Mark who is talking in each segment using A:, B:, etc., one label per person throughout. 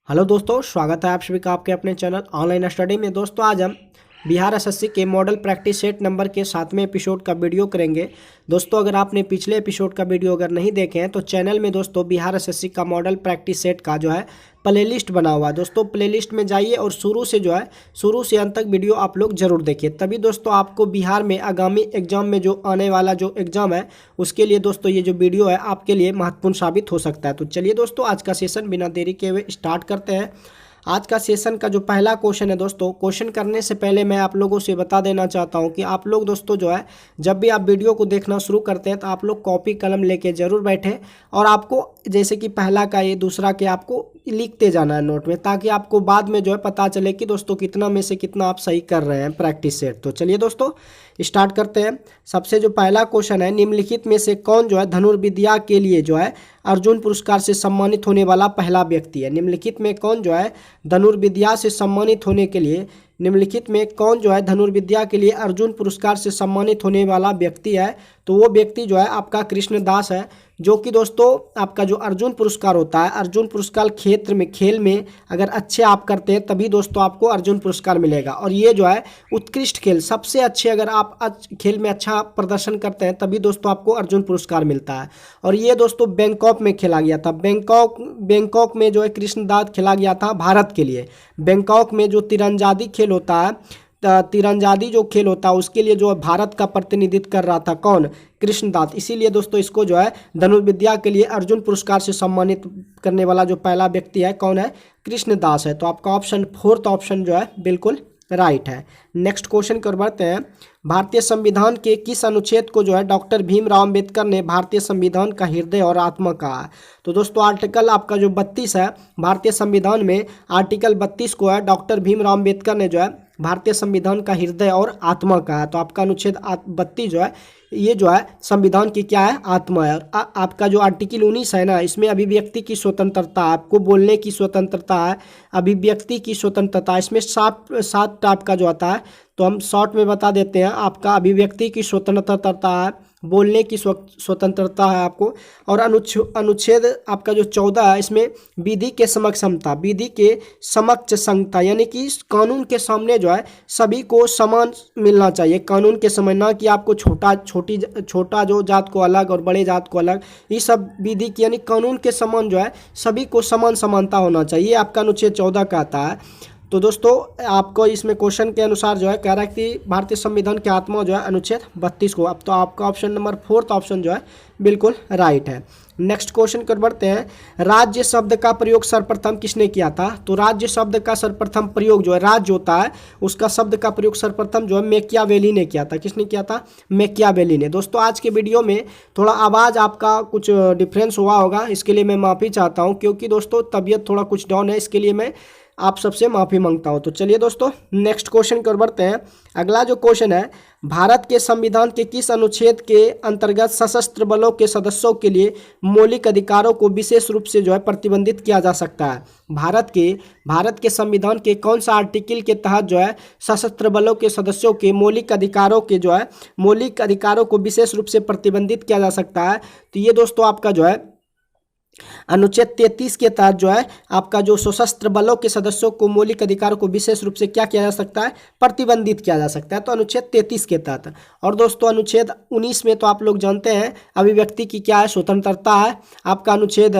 A: Hello दोस्तों, स्वागत है आप सभी का आपके अपने चैनल ऑनलाइन स्टडी में। दोस्तों आज हम बिहार एसएससी के मॉडल प्रैक्टिस सेट नंबर के 7वें एपिसोड का वीडियो करेंगे। दोस्तों अगर आपने पिछले एपिसोड का वीडियो अगर नहीं देखे हैं तो चैनल में दोस्तों बिहार एसएससी का मॉडल प्रैक्टिस सेट का जो है प्लेलिस्ट बना हुआ है। दोस्तों प्लेलिस्ट में जाइए और शुरू से अंत तक वीडियो आप लोग जरूर देखिए, तभी दोस्तों आपको बिहार में आगामी एग्जाम में जो आने वाला जो एग्जाम है उसके लिए दोस्तों ये जो वीडियो है आपके लिए महत्वपूर्ण साबित हो सकता है। तो चलिए दोस्तों आज का सेशन बिना देरी के हुए स्टार्ट करते हैं। आज का सेशन का जो पहला क्वेश्चन है दोस्तों, क्वेश्चन करने से पहले मैं आप लोगों से बता देना चाहता हूं कि आप लोग दोस्तों जो है जब भी आप वीडियो को देखना शुरू करते हैं तो आप लोग कॉपी कलम लेके जरूर बैठे और आपको जैसे कि पहला का ये दूसरा के आपको लिखते जाना है नोट में, ताकि आपको बाद में जो है पता चले कि दोस्तों कितना में से कितना आप सही कर रहे हैं प्रैक्टिस सेट। तो चलिए दोस्तों स्टार्ट करते हैं। सबसे जो पहला क्वेश्चन है, निम्नलिखित में से कौन जो है धनुर्विद्या के लिए जो है अर्जुन पुरस्कार से सम्मानित होने वाला पहला व्यक्ति है। निम्नलिखित में कौन जो है धनुर्विद्या से सम्मानित होने के लिए निम्नलिखित में कौन जो है धनुर्विद्या के लिए अर्जुन पुरस्कार से सम्मानित होने वाला व्यक्ति है। तो वो व्यक्ति जो है आपका कृष्णदास है, जो कि दोस्तों आपका जो अर्जुन पुरस्कार होता है, अर्जुन पुरस्कार क्षेत्र में खेल में अगर अच्छे आप करते हैं तभी दोस्तों आपको अर्जुन पुरस्कार मिलेगा। और ये जो है उत्कृष्ट खेल सबसे अच्छे अगर आप खेल में अच्छा प्रदर्शन करते हैं तभी दोस्तों आपको अर्जुन पुरस्कार मिलता है। और ये दोस्तों बैंकॉक में खेला गया था। बैंकॉक में जो है कृष्णदास खेला गया था भारत के लिए। बैंकॉक में जो तीरंदाजी खेल होता है, तीरंदाजी जो खेल होता है उसके लिए जो भारत का प्रतिनिधित्व कर रहा था कौन, कृष्णदास। इसीलिए दोस्तों इसको जो है धनुर्विद्या के लिए अर्जुन पुरस्कार से सम्मानित करने वाला जो पहला व्यक्ति है कौन है, कृष्णदास है। तो आपका ऑप्शन फोर्थ ऑप्शन जो है बिल्कुल राइट है। नेक्स्ट क्वेश्चन कर बढ़ते हैं। भारतीय संविधान के किस अनुच्छेद को जो है डॉक्टर भीमराव अंबेडकर ने भारतीय संविधान का हृदय और आत्मा कहा है। तो दोस्तों आर्टिकल आपका जो 32 है भारतीय संविधान में, आर्टिकल 32 को है डॉक्टर भीमराव अंबेडकर ने जो है भारतीय संविधान का हृदय और आत्मा कहा है। तो आपका अनुच्छेद 32 जो है ये जो है संविधान की क्या है, आत्मा है। और आपका जो आर्टिकल 19 है ना, इसमें अभिव्यक्ति की स्वतंत्रता, आपको बोलने की स्वतंत्रता है, अभिव्यक्ति की स्वतंत्रता, इसमें सात टाइप का जो आता है। तो हम शॉर्ट में बता देते हैं, आपका अभिव्यक्ति की स्वतंत्रता है, बोलने की स्वतंत्रता है आपको। और अनुच्छेद आपका जो 14 है इसमें विधि के समक्ष समता, विधि के समक्ष समता, यानी कि कानून के सामने जो है सभी को समान मिलना चाहिए कानून के समय, ना कि आपको छोटा जो जात को अलग और बड़े जात को अलग, ये सब विधि की यानी कानून के समान जो है सभी को समान समानता होना चाहिए, आपका अनुच्छेद 14 का आता है। तो दोस्तों आपको इसमें क्वेश्चन के अनुसार जो है कह रहा है कि भारतीय संविधान की आत्मा जो है अनुच्छेद 32 को। अब तो आपका ऑप्शन नंबर फोर्थ ऑप्शन जो है बिल्कुल राइट है। नेक्स्ट क्वेश्चन कर बढ़ते हैं। राज्य शब्द का प्रयोग सर्वप्रथम किसने किया था। तो राज्य शब्द का सर्वप्रथम प्रयोग जो है, राज्य होता है उसका शब्द का प्रयोग सर्वप्रथम जो है मैकियावेली ने किया था। किसने किया था, मैकियावेली ने। दोस्तों आज के वीडियो में थोड़ा आवाज़ आपका कुछ डिफरेंस हुआ होगा, इसके लिए मैं माफ़ी चाहता हूँ, क्योंकि दोस्तों तबीयत थोड़ा कुछ डाउन है, इसके लिए मैं आप सबसे माफ़ी मांगता हूं। तो चलिए दोस्तों नेक्स्ट क्वेश्चन कर बढ़ते हैं। अगला जो क्वेश्चन है, भारत के संविधान के किस अनुच्छेद के अंतर्गत सशस्त्र बलों के सदस्यों के लिए मौलिक अधिकारों को विशेष रूप से जो है प्रतिबंधित किया जा सकता है। भारत के संविधान के कौन सा आर्टिकल के तहत जो है सशस्त्र बलों के सदस्यों के मौलिक अधिकारों को विशेष रूप से प्रतिबंधित किया जा सकता है। तो ये दोस्तों आपका जो है अनुच्छेद 33 के तहत जो है आपका जो सशस्त्र बलों के सदस्यों को मौलिक अधिकारों को विशेष रूप से क्या किया जा सकता है, प्रतिबंधित किया जा सकता है। तो अनुच्छेद 33 के तहत। और दोस्तों अनुच्छेद 19 में तो आप लोग जानते हैं अभिव्यक्ति की क्या है, स्वतंत्रता है। आपका अनुच्छेद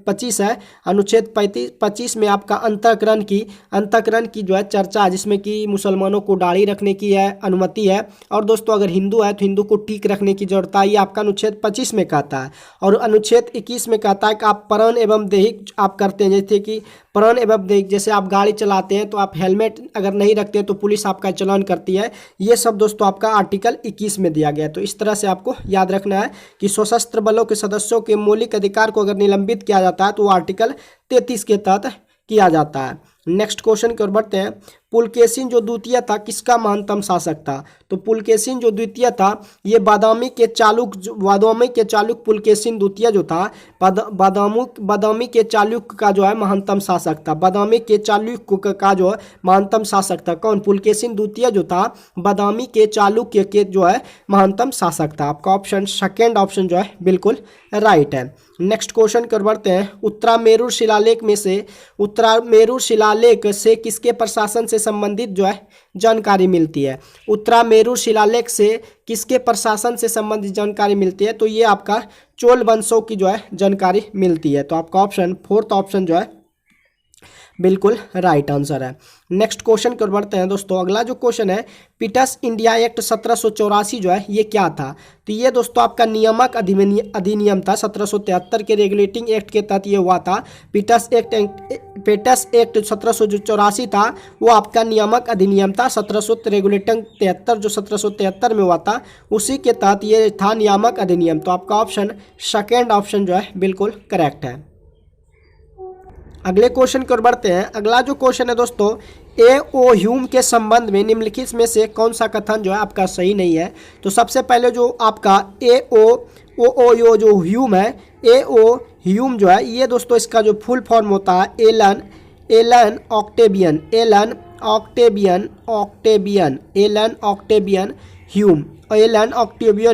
A: 25 है, अनुच्छेद 25 में आपका अंतःकरण की जो है चर्चा, जिसमें कि मुसलमानों को दाढ़ी रखने की है अनुमति है। और दोस्तों अगर हिंदू है तो हिंदू को टीक रखने की जरूरत है, ये आपका अनुच्छेद 25 में कहता है। और अनुच्छेद 21 में कहता है कि आप प्राण एवं दैहिक आप करते हैं, जैसे कि प्राण एवं दैहिक, जैसे आप गाड़ी चलाते हैं तो आप हेलमेट अगर नहीं रखते हैं तो पुलिस आपका चालान करती है। ये सब दोस्तों आपका आर्टिकल 21 में दिया गया है। तो इस तरह से आपको याद रखना है कि सशस्त्र बलों के सदस्यों के मौलिक अधिकार को अगर निलंबित किया जाता है तो वो आर्टिकल 33 के तहत किया जाता है। नेक्स्ट क्वेश्चन की ओर बढ़ते हैं। पुलकेशिन जो द्वितीय था किसका महानतम शासक था? तो पुलकेशिन जो द्वितीय था ये बादामी के चालुक्य पुलकेशिन द्वितीय जो था बादामी के चालुक्य का जो है महानतम शासक था। बादामी के चालुक्य का जो है महानतम शासक था कौन? पुलकेशिन द्वितीय जो था बादामी के चालुक्य के जो है महानतम शासक था। आपका ऑप्शन सेकेंड ऑप्शन जो है बिल्कुल राइट है। नेक्स्ट क्वेश्चन कर बढ़ते हैं। उत्तरामेरुर शिलालेख से किसके प्रशासन से संबंधित जो है जानकारी मिलती है? उत्तरामेरुर शिलालेख से किसके प्रशासन से संबंधित जानकारी मिलती है? तो ये आपका चोल वंशों की जो है जानकारी मिलती है। तो आपका ऑप्शन फोर्थ ऑप्शन जो है बिल्कुल राइट आंसर है। नेक्स्ट क्वेश्चन कर बढ़ते हैं दोस्तों। अगला जो क्वेश्चन है पिटस इंडिया एक्ट 1784 जो है ये क्या था? तो ये दोस्तों आपका नियामक अधिनियम था। 1773 के रेगुलेटिंग एक्ट के तहत ये हुआ था। पिटस एक्ट 1784 था वो आपका नियामक अधिनियम था। 1773 जो 1773 में हुआ था उसी के तहत ये था नियामक अधिनियम। तो आपका ऑप्शन सेकेंड ऑप्शन जो है बिल्कुल करेक्ट है। अगले क्वेश्चन की ओर बढ़ते हैं। अगला जो क्वेश्चन है दोस्तों ए.ओ. ह्यूम के संबंध में निम्नलिखित में से कौन सा कथन जो है आपका सही नहीं है? तो सबसे पहले जो आपका ए.ओ. जो ह्यूम है ए.ओ. ह्यूम जो है ये दोस्तों इसका जो फुल फॉर्म होता है एलन ऑक्टेवियन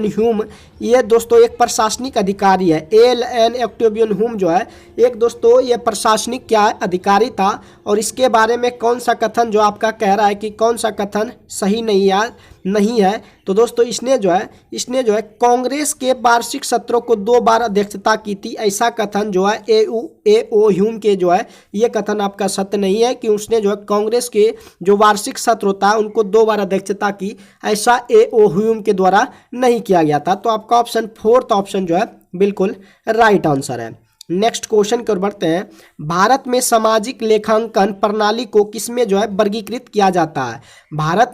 A: ह्यूम ये दोस्तों एक प्रशासनिक अधिकारी है। एलन ऑक्टेवियन ह्यूम जो है एक दोस्तों ये प्रशासनिक क्या अधिकारी था और इसके बारे में कौन सा कथन जो आपका कह रहा है कि कौन सा कथन सही नहीं है? तो दोस्तों इसने जो है कांग्रेस के वार्षिक सत्रों को 2 बार अध्यक्षता की थी। ऐसा कथन जो है ए.ओ. ह्यूम के जो है ये कथन आपका सत्य नहीं है कि उसने जो है कांग्रेस के जो वार्षिक सत्र होता है उनको 2 बार अध्यक्षता की। ऐसा ए.ओ. ह्यूम के द्वारा नहीं किया गया था। तो आपका ऑप्शन फोर्थ ऑप्शन जो है बिल्कुल राइट आंसर है। नेक्स्ट क्वेश्चन की ओर बढ़ते हैं। भारत में सामाजिक लेखांकन प्रणाली को किसमें जो है वर्गीकृत किया जाता है? भारत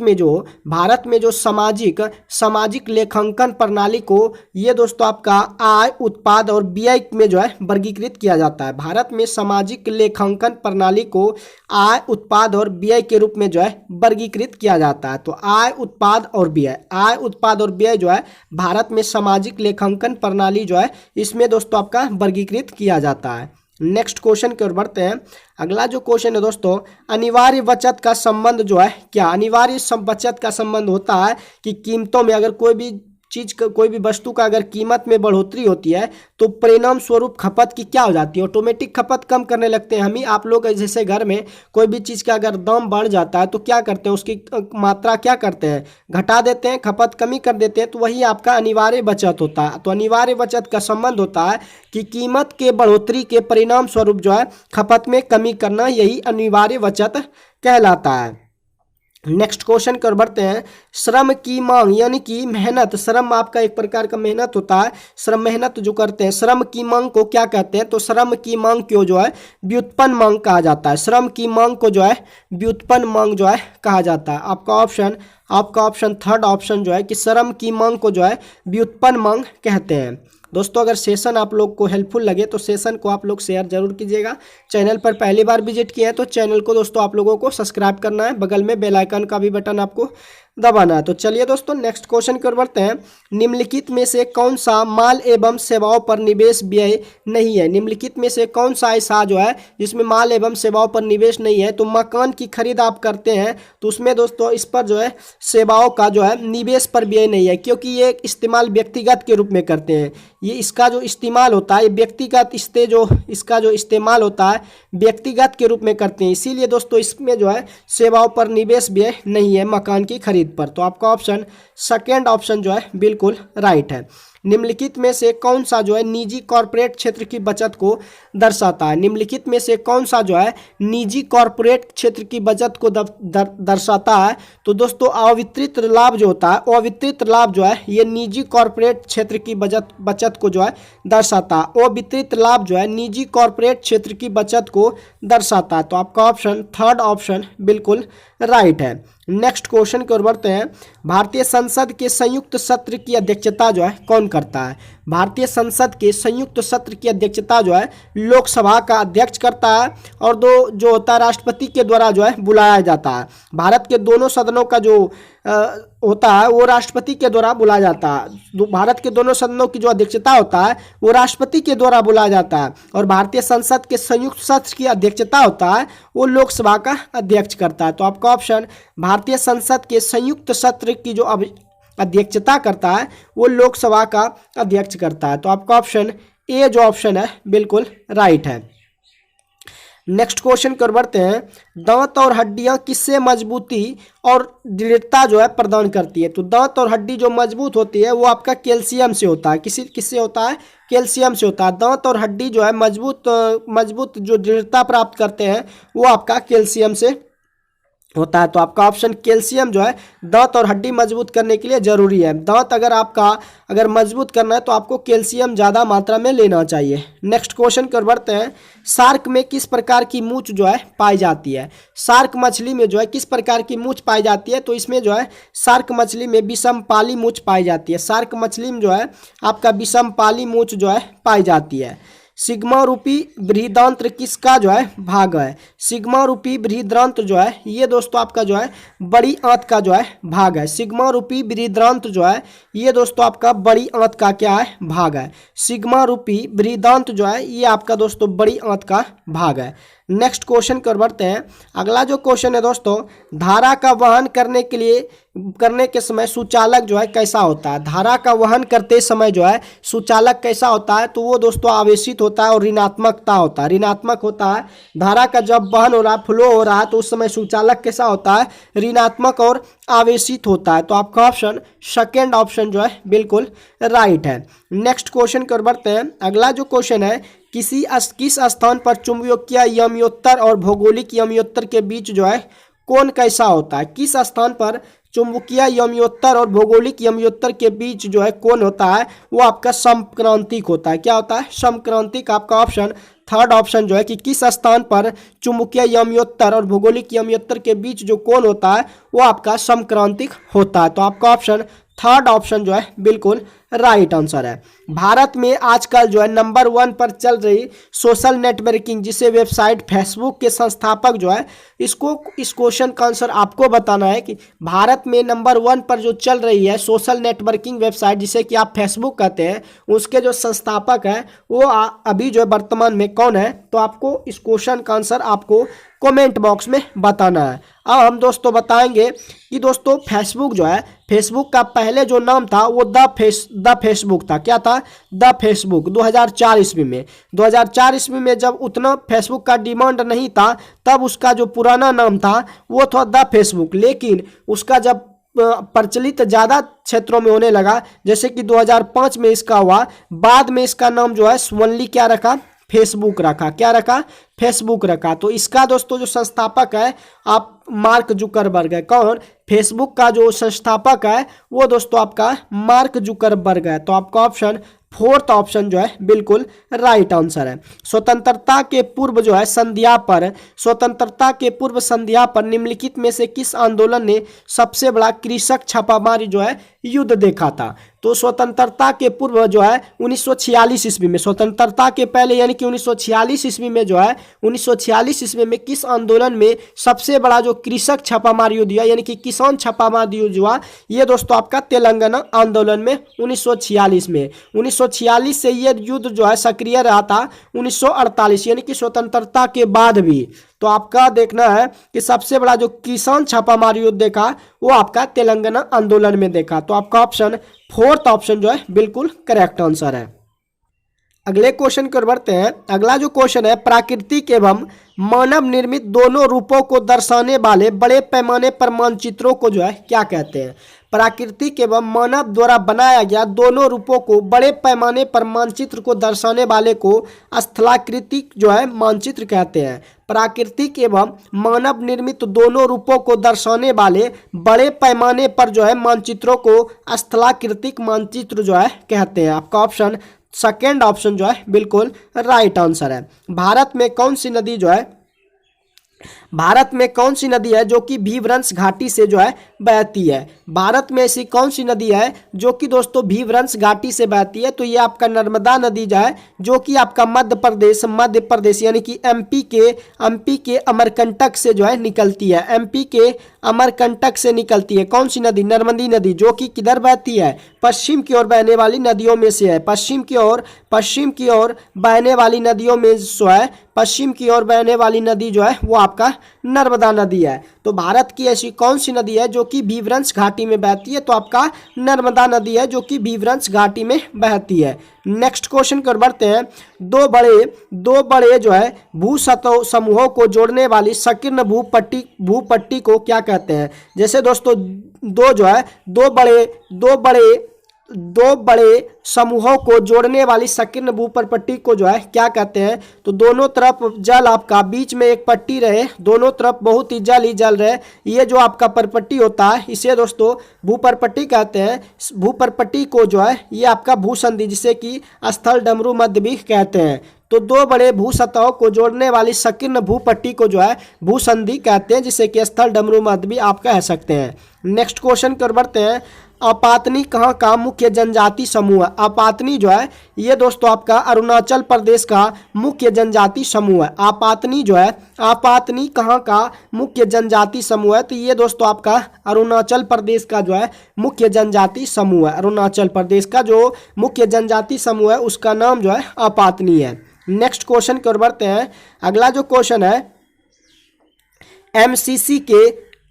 A: में जो सामाजिक लेखांकन प्रणाली को ये दोस्तों आपका आय, उत्पाद और व्यय में जो है वर्गीकृत किया जाता है। भारत में सामाजिक लेखांकन प्रणाली को आय, उत्पाद और व्यय के रूप में जो है वर्गीकृत किया जाता है। तो आय, उत्पाद और व्यय जो है भारत में सामाजिक लेखांकन प्रणाली जो है इसमें दोस्तों आपका वर्गीकृत किया जाता है। नेक्स्ट क्वेश्चन की ओर बढ़ते हैं। अगला जो क्वेश्चन है दोस्तों अनिवार्य बचत का संबंध जो है क्या? अनिवार्य बचत का संबंध होता है कि कीमतों में अगर कोई भी वस्तु का अगर कीमत में बढ़ोतरी होती है तो परिणाम स्वरूप खपत की क्या हो जाती है? ऑटोमेटिक खपत कम करने लगते हैं हम ही। आप लोग जैसे घर में कोई भी चीज़ का अगर दाम बढ़ जाता है तो क्या करते हैं उसकी मात्रा क्या करते हैं घटा देते हैं, खपत कमी कर देते हैं। तो वही आपका अनिवार्य बचत होता है। तो अनिवार्य बचत का संबंध होता है कि कीमत के बढ़ोतरी के परिणाम स्वरूप जो है खपत में कमी करना, यही अनिवार्य बचत कहलाता है। नेक्स्ट क्वेश्चन कर बढ़ते हैं। श्रम की मांग यानी कि मेहनत, श्रम आपका एक प्रकार का मेहनत होता है। श्रम मेहनत जो करते हैं श्रम की मांग को क्या कहते हैं? तो श्रम की मांग को जो है व्युत्पन्न मांग कहा जाता है। श्रम की मांग को जो है व्युत्पन्न मांग जो है कहा जाता है। आपका ऑप्शन थर्ड ऑप्शन जो है कि श्रम की मांग को जो है व्युत्पन्न मांग कहते हैं। दोस्तों अगर सेशन आप लोग को हेल्पफुल लगे तो सेशन को आप लोग शेयर जरूर कीजिएगा। चैनल पर पहली बार विजिट किया है तो चैनल को दोस्तों आप लोगों को सब्सक्राइब करना है, बगल में बेल आइकन का भी बटन आपको दबाना है। तो चलिए दोस्तों नेक्स्ट क्वेश्चन की ओर बढ़ते हैं। निम्नलिखित में से कौन सा माल एवं सेवाओं पर निवेश व्यय नहीं है? निम्नलिखित में से कौन सा ऐसा जो है जिसमें माल एवं सेवाओं पर निवेश नहीं है? तो मकान की खरीद आप करते हैं तो उसमें दोस्तों इस पर जो है सेवाओं का जो है निवेश पर व्यय नहीं है, क्योंकि ये इस्तेमाल व्यक्तिगत के रूप में करते हैं। ये इसका जो इस्तेमाल होता है व्यक्तिगत इसका जो इस्तेमाल होता है व्यक्तिगत के रूप में करते हैं, इसीलिए दोस्तों इसमें जो है सेवाओं पर निवेश व्यय नहीं है मकान की खरीद पर। तो आपका ऑप्शन सेकेंड ऑप्शन जो है बिल्कुल राइट है। निम्नलिखित में से कौन सा जो है निजी कॉर्पोरेट क्षेत्र की बचत को दर्शाता है? निम्नलिखित में से कौन सा जो है निजी कॉर्पोरेट क्षेत्र की बचत को दर्शाता है? तो दोस्तों अवितरित लाभ जो होता है, अवितरित लाभ जो है ये निजी कॉर्पोरेट क्षेत्र की बचत को जो है दर्शाता है। अवितरित लाभ जो है निजी कॉर्पोरेट क्षेत्र की बचत को दर्शाता है। तो आपका ऑप्शन थर्ड ऑप्शन बिल्कुल राइट है। नेक्स्ट क्वेश्चन की ओर बढ़ते हैं। भारतीय संसद के संयुक्त सत्र की अध्यक्षता जो है कौन करता है? भारतीय संसद के संयुक्त सत्र की अध्यक्षता जो है लोकसभा का अध्यक्ष करता है और दो जो होता है राष्ट्रपति के द्वारा जो है बुलाया जाता है। भारत के दोनों सदनों का जो होता है वो राष्ट्रपति के द्वारा बुलाया जाता है। भारत के दोनों सदनों की जो अध्यक्षता होता है वो राष्ट्रपति के द्वारा बुलाया जाता है और भारतीय संसद के संयुक्त सत्र की अध्यक्षता होता है वो लोकसभा का अध्यक्ष करता है। तो आपका ऑप्शन भारतीय संसद के संयुक्त सत्र की जो अध्यक्षता करता है वो लोकसभा का अध्यक्ष करता है। तो आपका ऑप्शन ए जो ऑप्शन है बिल्कुल राइट है। नेक्स्ट क्वेश्चन कर बढ़ते हैं, दांत और हड्डियां किससे मजबूती और दृढ़ता जो है प्रदान करती है। तो दांत और हड्डी जो मजबूत होती है वो आपका कैल्शियम से होता है। किससे होता है? कैल्शियम से होता है। दांत और हड्डी जो है मजबूत जो दृढ़ता प्राप्त करते हैं वो आपका कैल्शियम से होता है। तो आपका ऑप्शन कैल्शियम जो है दांत और हड्डी मजबूत करने के लिए जरूरी है। दांत अगर मजबूत करना है तो आपको कैल्शियम ज़्यादा मात्रा में लेना चाहिए। नेक्स्ट क्वेश्चन कर बढ़ते हैं, शार्क में किस प्रकार की मूंछ जो है पाई जाती है। शार्क मछली में जो है किस प्रकार की मूंछ पाई जाती है। तो इसमें जो है शार्क मछली में विषमपाली मूंछ पाई जाती है। शार्क मछली में जो है आपका विषमपाली मूंछ जो है पाई जाती है। सिग्मा रूपी बृहदांत्र किसका जो है भाग है। सिग्मा रूपी बृहदांत्र जो है ये दोस्तों आपका जो है बड़ी आंत का जो है भाग है। सिग्मा रूपी बृहदांत्र जो है ये दोस्तों आपका बड़ी आंत का क्या है भाग है। सिग्मा रूपी बृहदांत्र जो है ये आपका दोस्तों बड़ी आंत का भाग है। नेक्स्ट क्वेश्चन कर बढ़ते हैं। अगला जो क्वेश्चन है दोस्तों, धारा का वहन करने के समय सुचालक जो है कैसा होता है। धारा का वहन करते समय जो है सुचालक कैसा होता है। तो वो दोस्तों आवेशित होता है और ऋणात्मकता होता है, ऋणात्मक होता है। धारा का जब वहन हो रहा है, फ्लो हो रहा है, तो उस समय सुचालक कैसा होता है, ऋणात्मक और आवेशित होता है। तो आपका ऑप्शन सेकेंड ऑप्शन जो है बिल्कुल राइट है। नेक्स्ट क्वेश्चन कर बढ़ते हैं। अगला जो क्वेश्चन है, किस स्थान पर चुंबकीय यमयोत्तर और भौगोलिक यमयोत्तर के बीच जो है कोण कैसा होता है। किस स्थान पर चुंबकीय यमयोत्तर और भौगोलिक यमयोत्तर के बीच जो है कोण होता है वो आपका समक्रांतिक होता है। क्या होता है? समक्रांतिक। आपका ऑप्शन थर्ड ऑप्शन जो है कि किस स्थान पर चुंबकीय यमयोत्तर और भौगोलिक यमयोत्तर के बीच जो कोण होता है वो आपका समक्रांतिक होता है। तो आपका ऑप्शन थर्ड ऑप्शन जो है बिल्कुल राइट आंसर है। भारत में आजकल जो है नंबर 1 पर चल रही सोशल नेटवर्किंग जिसे वेबसाइट फेसबुक के संस्थापक जो है इस क्वेश्चन का आंसर आपको बताना है कि भारत में नंबर 1 पर जो चल रही है सोशल नेटवर्किंग वेबसाइट जिसे कि आप फेसबुक कहते हैं उसके जो संस्थापक है वो अभी जो है वर्तमान में कौन है। तो आपको इस क्वेश्चन का आंसर आपको कमेंट बॉक्स में बताना है। अब हम दोस्तों बताएंगे कि दोस्तों फेसबुक जो है फेसबुक का पहले जो नाम था वो द फेसबुक था। क्या था? The Facebook. 2004 ईस्वी में 2004 ईस्वी में जब उतना फेसबुक का डिमांड नहीं था तब उसका जो पुराना नाम था वो था द फेसबुक। लेकिन उसका जब प्रचलित ज़्यादा क्षेत्रों में होने लगा जैसे कि 2005 में इसका हुआ, बाद में इसका नाम जो है ओनली क्या रखा, फेसबुक रखा। क्या रखा? फेसबुक रखा। तो इसका दोस्तों जो संस्थापक है आप मार्क जुकरबर्ग है। कौन? फेसबुक का जो संस्थापक है वो दोस्तों आपका मार्क जुकरबर्ग है। तो आपका ऑप्शन फोर्थ ऑप्शन जो है बिल्कुल राइट आंसर है। स्वतंत्रता के पूर्व जो है स्वतंत्रता के पूर्व संध्या पर निम्नलिखित में से किस आंदोलन ने सबसे बड़ा कृषक छापामारी जो है युद्ध देखा था। तो स्वतंत्रता के पूर्व जो है 1946 ईस्वी में, स्वतंत्रता के पहले यानी कि 1946 ईस्वी में जो है 1946 ईस्वी में किस आंदोलन में सबसे बड़ा जो कृषक छापामारी युद्ध हुआ यानी कि किसान छापामारी युद्ध हुआ, ये दोस्तों आपका तेलंगाना आंदोलन में 1946 में। 1946 से ये युद्ध जो है सक्रिय रहा था 1948 यानी कि स्वतंत्रता के बाद भी। तो आपका देखना है कि सबसे बड़ा जो किसान छापामारी युद्ध देखा वो आपका तेलंगाना आंदोलन में देखा। तो आपका ऑप्शन फोर्थ ऑप्शन जो है बिल्कुल करेक्ट आंसर है। अगले क्वेश्चन की ओर बढ़ते हैं। अगला जो क्वेश्चन है, प्राकृतिक एवं मानव निर्मित दोनों रूपों को दर्शाने वाले बड़े पैमाने पर मानचित्रों को जो है क्या कहते हैं। प्राकृतिक एवं मानव द्वारा बनाया गया दोनों रूपों को बड़े पैमाने पर मानचित्र को दर्शाने वाले को स्थलाकृतिक जो है मानचित्र कहते हैं। प्राकृतिक एवं मानव निर्मित दोनों रूपों को दर्शाने वाले बड़े पैमाने पर जो है मानचित्रों को स्थलाकृतिक मानचित्र जो है कहते हैं। आपका ऑप्शन सेकेंड ऑप्शन जो है बिल्कुल राइट आंसर है। भारत में कौन सी नदी जो है भारत में कौन सी नदी है जो कि भीवरंश घाटी से जो है बहती है? भारत में ऐसी कौन सी नदी है जो कि दोस्तों भीवरंश घाटी से बहती है? तो ये आपका नर्मदा नदी जो है, जो कि आपका मध्य प्रदेश यानी कि एमपी के अमरकंटक से जो है निकलती है। एमपी के अमरकंटक से निकलती है कौन सी नदी? नर्मदी नदी, जो कि किधर बहती है? पश्चिम की ओर बहने वाली नदियों में से है। पश्चिम की ओर बहने वाली नदियों में जो है, पश्चिम की ओर बहने वाली नदी जो है वो आपका नर्मदा नदी है। तो भारत की ऐसी कौन सी नदी है जो कि भीवरंश घाटी में बहती है? तो आपका नर्मदा नदी है जो कि भीवरंश घाटी में बहती है। नेक्स्ट क्वेश्चन कर बढ़ते हैं। दो बड़े जो है भूसतह समूहों को जोड़ने वाली संकीर्ण भूपट्टी को क्या कहते हैं? जैसे दोस्तों दो बड़े समूहों को जोड़ने वाली संकीर्ण भूपट्टी को जो है क्या कहते हैं? तो दोनों तरफ जल आपका, बीच में एक पट्टी रहे, दोनों तरफ बहुत ही जल रहे, ये जो आपका परपट्टी होता है इसे दोस्तों भूपरपट्टी कहते हैं। भूपरपट्टी को जो है ये आपका भूसंधि, जिसे कि स्थल डमरू मध्य भी कहते हैं। तो दो बड़े भूसतहों को जोड़ने वाली संकीर्ण भूपट्टी को जो है भूसंधि कहते हैं, जिसे कि स्थल डमरू मध्य भी आप कह सकते हैं। नेक्स्ट क्वेश्चन कर बढ़ते हैं। अपातनी कहाँ का मुख्य जनजाति समूह है? अपातनी जो है ये दोस्तों आपका अरुणाचल प्रदेश का मुख्य जनजाति समूह है। अपातनी कहाँ का मुख्य जनजाति समूह है? तो ये दोस्तों आपका अरुणाचल प्रदेश का जो है मुख्य जनजाति समूह है। अरुणाचल प्रदेश का जो मुख्य जनजाति समूह है उसका नाम जो है अपातनी है। नेक्स्ट क्वेश्चन कर बढ़ते हैं। अगला जो क्वेश्चन है,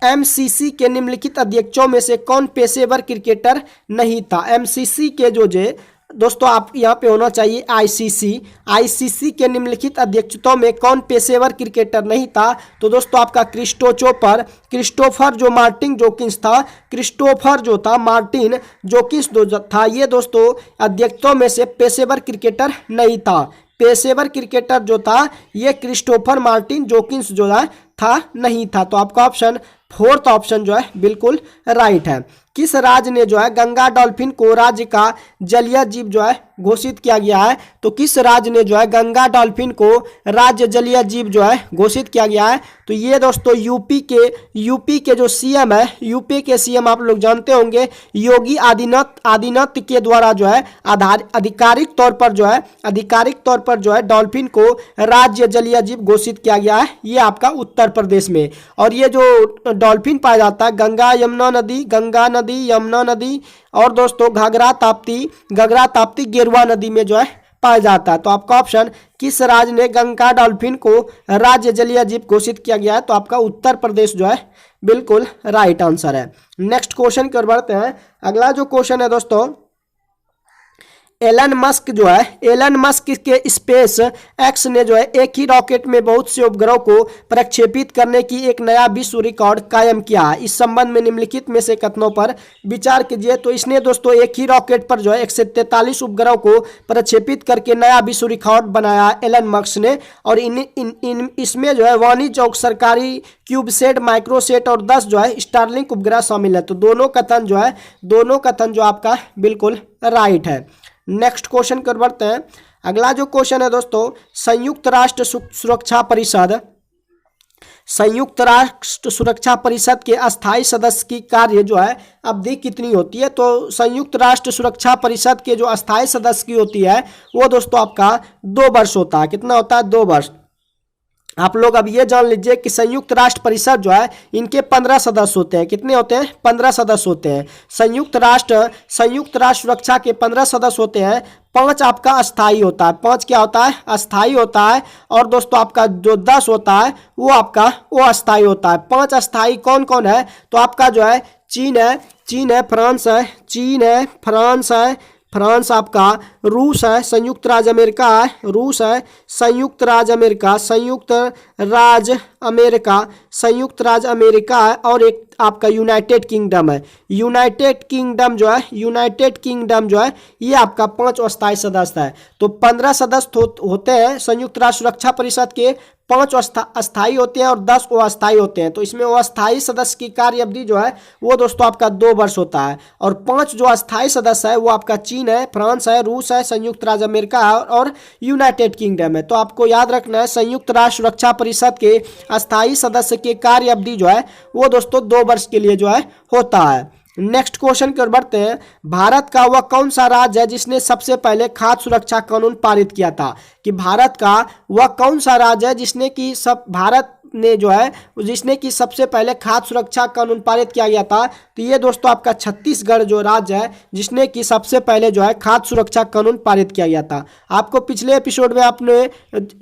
A: एमसीसी के निम्नलिखित अध्यक्षों में से कौन पेशेवर क्रिकेटर नहीं था? एमसीसी के दोस्तों आप यहाँ पे होना चाहिए आईसीसी के निम्नलिखित अध्यक्षों में कौन पेशेवर क्रिकेटर नहीं था? तो दोस्तों आपका क्रिस्टोफर जो मार्टिन जोकिंस था, था, ये दोस्तों अध्यक्षों में से पेशेवर क्रिकेटर नहीं था। पेशेवर क्रिकेटर जो था ये क्रिस्टोफर मार्टिन जोकिंस जो है था नहीं था। तो आपका फोर्थ ऑप्शन जो है बिल्कुल राइट है। किस राज्य ने जो है गंगा डॉल्फिन को राज्य का जलीय जीव जो है घोषित किया गया है? तो किस राज्य ने जो है गंगा डॉल्फिन को राज्य जलीय जीव जो है घोषित किया गया है? तो ये दोस्तों यूपी के जो सीएम है, यूपी के सीएम आप लोग जानते होंगे, योगी आदित्यनाथ के द्वारा जो है आधिकारिक तौर पर जो है डॉल्फिन को राज्य जलीय जीव घोषित किया गया है, ये आपका उत्तर प्रदेश में। और ये जो डॉल्फिन पाया जाता है गंगा यमुना नदी और दोस्तों घाघरा ताप्ती गेरुआ नदी में जो है पाया जाता है। तो आपका ऑप्शन किस राज्य ने गंगा डॉल्फिन को राज्य जलीय जीव घोषित किया गया है? तो आपका उत्तर प्रदेश जो है बिल्कुल राइट आंसर है। नेक्स्ट क्वेश्चन कर बढ़ते हैं। अगला जो क्वेश्चन है दोस्तों, एलन मस्क के स्पेस एक्स ने जो है एक ही रॉकेट में बहुत से उपग्रहों को प्रक्षेपित करने की एक नया विश्व रिकॉर्ड कायम किया है। इस संबंध में निम्नलिखित में से कथनों पर विचार कीजिए। तो इसने दोस्तों एक ही रॉकेट पर जो है 143 उपग्रहों को प्रक्षेपित करके नया विश्व रिकॉर्ड बनाया एलन मस्क ने। और इसमें जो है वाणिज्य और सरकारी क्यूबसेट, माइक्रोसेट और 10 जो है स्टारलिंक उपग्रह शामिल है। तो दोनों कथन जो आपका बिल्कुल राइट है। नेक्स्ट क्वेश्चन कर बढ़ते हैं। अगला जो क्वेश्चन है दोस्तों, संयुक्त राष्ट्र सुरक्षा परिषद के अस्थायी सदस्य की कार्य जो है अवधि कितनी होती है? तो संयुक्त राष्ट्र सुरक्षा परिषद के जो अस्थायी सदस्य की होती है वो दोस्तों आपका 2 वर्ष होता है। कितना होता है? 2 वर्ष। आप लोग अब ये जान लीजिए कि संयुक्त राष्ट्र परिषद जो है इनके 15 सदस्य होते हैं। कितने होते हैं? 15 सदस्य होते हैं। संयुक्त राष्ट्र सुरक्षा के 15 सदस्य होते हैं। 5 आपका अस्थाई होता है। 5 क्या होता है? अस्थाई होता है। और दोस्तों आपका जो 10 होता है वो अस्थाई होता है। 5 अस्थाई कौन कौन है? तो आपका जो है चीन है, फ्रांस आपका, रूस है, संयुक्त राज्य अमेरिका है, संयुक्त राज्य अमेरिका है, और एक आपका यूनाइटेड किंगडम है। यूनाइटेड किंगडम जो है, यूनाइटेड किंगडम जो है ये आपका 5 अस्थायी सदस्य है। तो 15 सदस्य होते हैं संयुक्त राष्ट्र सुरक्षा परिषद के, 5 अस्थायी होते हैं और 10 अस्थायी होते हैं। तो इसमें अस्थायी सदस्य की कार्य अवधि जो है वो दोस्तों आपका 2 वर्ष होता है। और 5 जो अस्थायी सदस्य है वो आपका चीन है, फ्रांस है, रूस है, संयुक्त राज्य अमेरिका है और यूनाइटेड किंगडम है। तो आपको याद रखना है संयुक्त राष्ट्र सुरक्षा परिषद के अस्थायी सदस्य की कार्य अवधि जो है वो दोस्तों 2 वर्ष के लिए जो है होता है। नेक्स्ट क्वेश्चन की ओर बढ़ते हैं। भारत का वह कौन सा राज्य है जिसने सबसे पहले खाद्य सुरक्षा कानून पारित किया था? कि भारत का वह कौन सा राज्य है जिसने कि भारत ने जो है जिसने कि सबसे पहले खाद्य सुरक्षा कानून पारित किया गया था? तो ये दोस्तों आपका छत्तीसगढ़ जो राज्य है जिसने कि सबसे पहले जो है खाद्य सुरक्षा कानून पारित किया गया था। आपको पिछले एपिसोड में आपने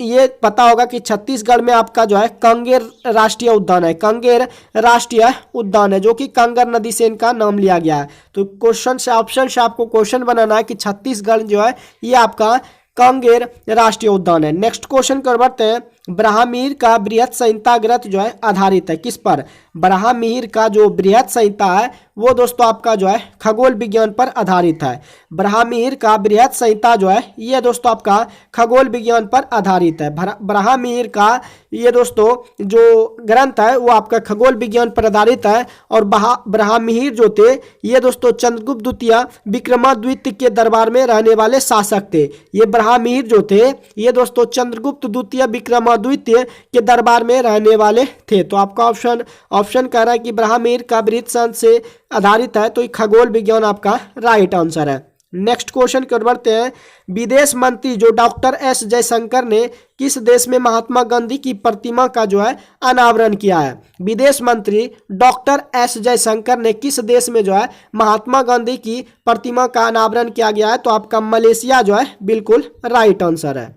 A: ये पता होगा कि छत्तीसगढ़ में आपका जो है कांगेर राष्ट्रीय उद्यान है, कांगेर राष्ट्रीय उद्यान है, जो कि कांगर नदी से इनका नाम लिया गया है। तो क्वेश्चन से, ऑप्शन से आपको क्वेश्चन बनाना है कि छत्तीसगढ़ जो है ये आपका कांगेर राष्ट्रीय उद्यान है। नेक्स्ट क्वेश्चन कर बढ़ते हैं। ब्राह्मीर का बृहत संहिता ग्रंथ जो है आधारित है किस पर? ब्राह्मीर का जो बृहत संहिता है वो दोस्तों आपका जो है खगोल विज्ञान पर आधारित है। ब्राह्मीर का बृहत संहिता जो है ये दोस्तों आपका खगोल विज्ञान पर आधारित है। ब्राह्मीर का ये दोस्तों जो ग्रंथ है वो आपका खगोल विज्ञान पर आधारित है। और ब्राह्मीर जो थे ये दोस्तों चंद्रगुप्त द्वितीय विक्रमादित्य के दरबार में रहने वाले शासक थे। ये ब्राह्मीर जो थे ये दोस्तों चंद्रगुप्त द्वितीय विक्रमादित्य के दरबार में रहने वाले थे। तो आपका ऑप्शन कह रहा है कि ब्राह्मीर का बृहत संहिता से आधारित है, तो ये खगोल विज्ञान आपका राइट आंसर है। नेक्स्ट क्वेश्चन की ओर बढ़ते हैं। विदेश मंत्री जो डॉक्टर एस जयशंकर ने किस देश में महात्मा गांधी की प्रतिमा का जो है अनावरण किया है? विदेश मंत्री डॉक्टर एस जयशंकर ने किस देश में जो है महात्मा गांधी की प्रतिमा का अनावरण किया गया है? तो आपका मलेशिया जो है बिल्कुल राइट आंसर है।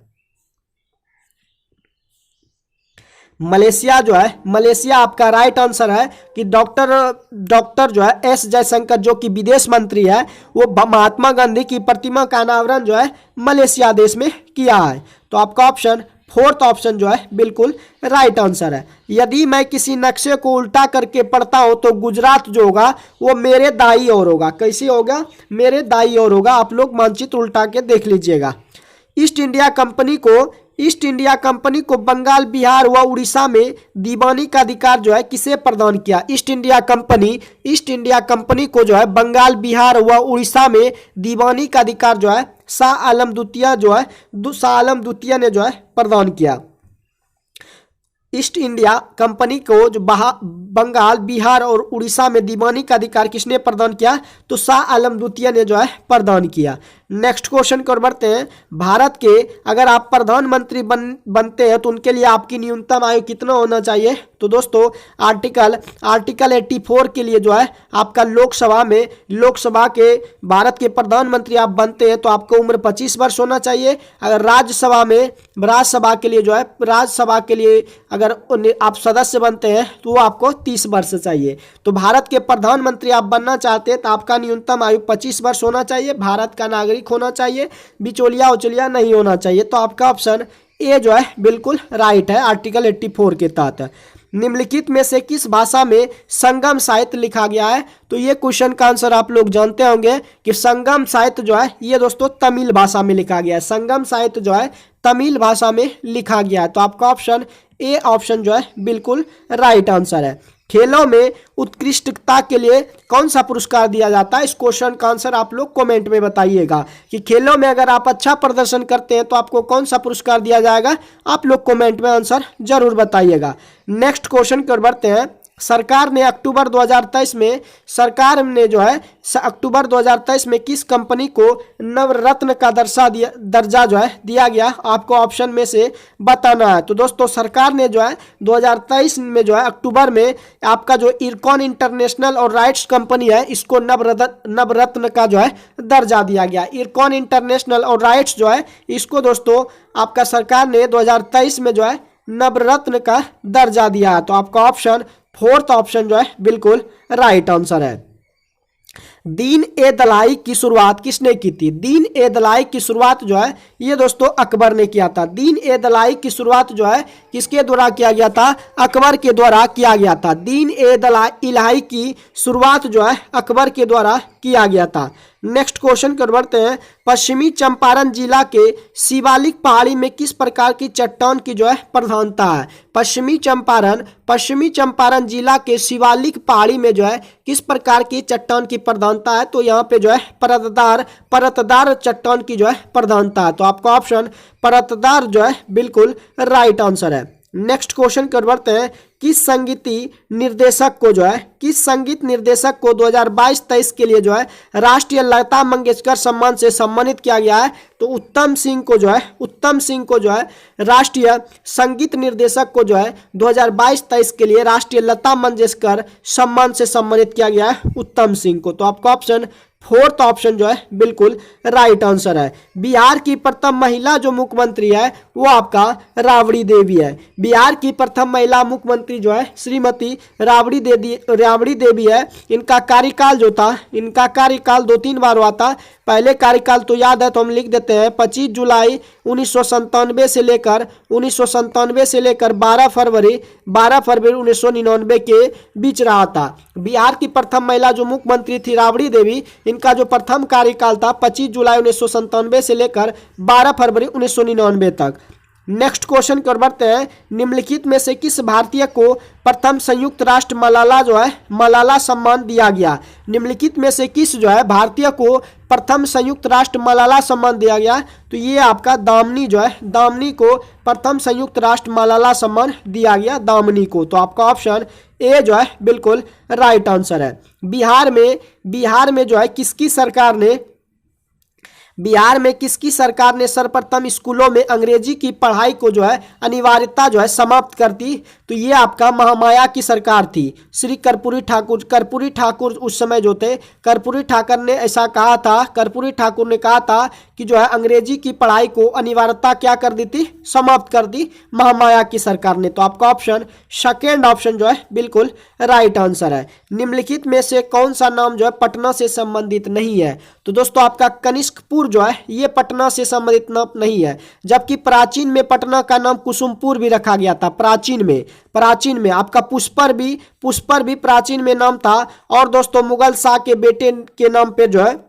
A: मलेशिया जो है, मलेशिया आपका राइट आंसर है कि डॉक्टर जो है एस जयशंकर जो कि विदेश मंत्री है वो महात्मा गांधी की प्रतिमा का अनावरण जो है मलेशिया देश में किया है। तो आपका ऑप्शन 4th ऑप्शन जो है बिल्कुल राइट आंसर है। यदि मैं किसी नक्शे को उल्टा करके पढ़ता हूं तो गुजरात जो होगा वो मेरे दाई ओर होगा। कैसे होगा? मेरे दाई ओर होगा। आप लोग मानचित्र उल्टा के देख लीजिएगा। ईस्ट इंडिया कंपनी को बंगाल, बिहार व उड़ीसा में दीवानी का अधिकार जो है किसे प्रदान किया? ईस्ट इंडिया कंपनी को जो है बंगाल, बिहार व उड़ीसा में दीवानी का अधिकार जो है शाह आलम द्वितीय ने जो है प्रदान किया। ईस्ट इंडिया कंपनी को जो बंगाल, बिहार और उड़ीसा में दीवानी का अधिकार किसने प्रदान किया? तो शाह आलम द्वितीय ने जो है प्रदान किया। नेक्स्ट क्वेश्चन की ओर बढ़ते हैं। भारत के अगर आप प्रधानमंत्री बनते हैं तो उनके लिए आपकी न्यूनतम आयु कितना होना चाहिए? तो दोस्तों आर्टिकल 84 के लिए जो है आपका लोकसभा के भारत के प्रधानमंत्री आप बनते हैं तो आपको उम्र 25 वर्ष होना चाहिए। अगर राज्यसभा के लिए अगर आप सदस्य बनते हैं तो वो आपको 30 वर्ष चाहिए। तो भारत के प्रधानमंत्री आप बनना चाहते हैं तो आपका न्यूनतम आयु 25 वर्ष होना चाहिए, भारत का नागरिक होना चाहिए, बिचौलिया उचौलिया नहीं होना चाहिए। तो आपका ऑप्शन ए जो है बिल्कुल राइट है आर्टिकल 84 के तहत। निम्नलिखित में से किस भाषा में संगम साहित्य लिखा गया है? तो ये क्वेश्चन का आंसर आप लोग जानते होंगे कि संगम साहित्य जो है ये दोस्तों तमिल भाषा में लिखा गया है। संगम साहित्य जो है तमिल भाषा में लिखा गया है। तो आपका ऑप्शन ए ऑप्शन जो है बिल्कुल राइट आंसर है। खेलों में उत्कृष्टता के लिए कौन सा पुरस्कार दिया जाता है? इस क्वेश्चन का आंसर आप लोग कमेंट में बताइएगा कि खेलों में अगर आप अच्छा प्रदर्शन करते हैं तो आपको कौन सा पुरस्कार दिया जाएगा? आप लोग कमेंट में आंसर जरूर बताइएगा। नेक्स्ट क्वेश्चन कर बढ़ते हैं। सरकार ने अक्टूबर 2023 में किस कंपनी को नवरत्न का दर्जा जो है दिया गया? आपको ऑप्शन में से बताना है। तो दोस्तों सरकार ने जो है 2023 में जो है अक्टूबर में आपका जो इरकॉन इंटरनेशनल और राइट्स कंपनी है इसको नवरत्न का जो है दर्जा दिया गया। इरकॉन इंटरनेशनल और राइट्स जो है इसको दोस्तों आपका सरकार ने 2023 में जो है नवरत्न का दर्जा दिया। तो आपका ऑप्शन 4th ऑप्शन जो है बिल्कुल राइट आंसर है। दीन ए दलाई की शुरुआत किसने की थी? दीन ए दलाई की शुरुआत जो है ये दोस्तों अकबर ने किया था। दीन ए दलाई की शुरुआत जो है किसके द्वारा किया गया था? अकबर के द्वारा किया गया था। दीन ए इलाही की शुरुआत जो है अकबर के द्वारा किया गया था। नेक्स्ट क्वेश्चन कर बढ़ते हैं। पश्चिमी चंपारण जिला के शिवालिक पहाड़ी में किस प्रकार की चट्टान की जो है प्रधानता है? पश्चिमी चंपारण जिला के शिवालिक पहाड़ी में जो है किस प्रकार की चट्टान की प्रधानता है? तो यहाँ पे जो है परतदार चट्टान की जो है प्रधानता है। तो आपका ऑप्शन परतदार जो है बिल्कुल राइट आंसर है। नेक्स्ट क्वेश्चन कर बढ़ते हैं। किस संगीत निर्देशक को 2022-23 के लिए जो है राष्ट्रीय लता मंगेशकर सम्मान से सम्मानित किया गया है? तो उत्तम सिंह को जो है राष्ट्रीय संगीत निर्देशक को जो है 2022-23 के लिए राष्ट्रीय लता मंगेशकर सम्मान से सम्मानित किया गया है उत्तम सिंह को। तो आपका ऑप्शन फोर्थ ऑप्शन जो है बिल्कुल राइट आंसर है। बिहार की प्रथम महिला जो मुख्यमंत्री है वो आपका राबड़ी देवी है। बिहार की प्रथम महिला मुख्यमंत्री जो है श्रीमती राबड़ी देवी है। इनका कार्यकाल 2-3 बार हुआ था। पहले कार्यकाल तो याद है तो हम लिख देते हैं 25 जुलाई 1997 से लेकर 12 फरवरी 1999 के बीच रहा था। बिहार की प्रथम महिला जो मुख्यमंत्री थी राबड़ी देवी, इनका जो प्रथम कार्यकाल था 25 जुलाई 1997 से लेकर 12 फरवरी 1999 तक। नेक्स्ट क्वेश्चन कर बढ़ते हैं। निम्नलिखित में से किस भारतीय को प्रथम संयुक्त राष्ट्र मलाला सम्मान दिया गया? निम्नलिखित में से किस जो है भारतीय को प्रथम संयुक्त राष्ट्र मलाला सम्मान दिया गया? तो ये आपका दामनी को प्रथम संयुक्त राष्ट्र मलाला सम्मान दिया गया, दामनी को। तो आपका ऑप्शन ए जो है बिल्कुल राइट आंसर है। बिहार में जो है किसकी सरकार ने सर्वप्रथम स्कूलों में अंग्रेजी की पढ़ाई को जो है अनिवार्यता जो है समाप्त कर दी? तो ये आपका महामाया की सरकार थी। श्री कर्पूरी ठाकुर उस समय जो थे, कर्पूरी ठाकुर ने ऐसा कहा था, कर्पूरी ठाकुर ने कहा था कि जो है अंग्रेजी की पढ़ाई को अनिवार्यता क्या कर दी थी? समाप्त कर दी महामाया की सरकार ने। तो आपका ऑप्शन सेकेंड ऑप्शन जो है बिल्कुल राइट आंसर है। निम्नलिखित में से कौन सा नाम जो है पटना से संबंधित नहीं है? तो दोस्तों आपका कनिष्कपुर जो है ये पटना से संबंधित नाम नहीं है, जबकि प्राचीन में पटना का नाम कुसुमपुर भी रखा गया था। प्राचीन में आपका पुष्पर भी प्राचीन में नाम था। और दोस्तों मुगल शाह के बेटे के नाम पे जो है